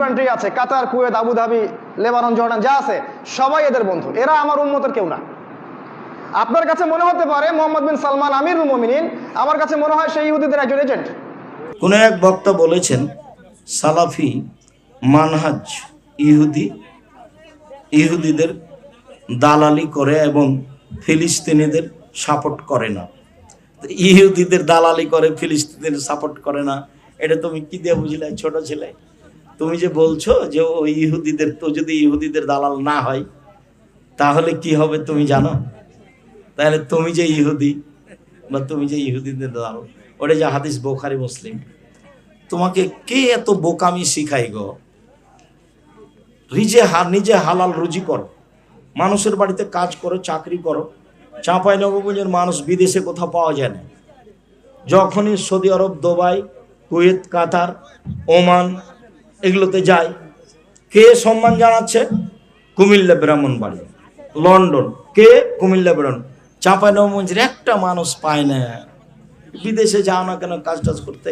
Country আছে, কাতার, Kuwait, Abu Dhabi, Lebanon, Jordan যা আছে সবাই এদের বন্ধু। এরা আমার উম্মতের কেউ না। আপনার কাছে মনে হতে পারে মোহাম্মদ বিন সালমান আমিরুল মুমিনিন, আমার কাছে মনে হয় সেই ইহুদিদের একজন এজেন্ট। কোন এক বক্তা বলেছেন সালাফি মানহাজ ইহুদিদের দালালি করে এবং ফিলিস্তিনিদের সাপোর্ট করে না। ইহুদিদের দালালি করে, ফিলিস্তিনিদের সাপোর্ট করে না, এটা তুমি কি দিয়ে বুঝলে ছোট ছেলে? তুমি যে বলছো যে ওই ইহুদিদের, তো যদি ইহুদিদের দালাল না হয় তাহলে কি হবে তুমি জানো? তাহলে তুমি যে ইহুদি বা তুমি যে ইহুদিদের দালাল, ওটা যে হাদিস বুখারী মুসলিম, তোমাকে কে এত বোকামি শিখাই গো? নিজে হালাল রুজি করো, মানুষের বাড়িতে কাজ করো, চাকরি করো। চাঁপাইনবাবগঞ্জের মানুষ বিদেশে কোথাও পাওয়া যায় না। যখনই সৌদি আরব, দুবাই, কুয়েত, কাতার, ওমান এগুলোতে যায়, কে সম্মান জানাচ্ছে? কুমিল্লা, ব্রাহ্মণবাড়িয়া, লন্ডন, কে? কুমিল্লা, ব্রাহ্মণ। চাঁপাইনবাবগঞ্জের একটা মানুষ পায় না। বিদেশে যাও না কেন কাজ টাজ করতে?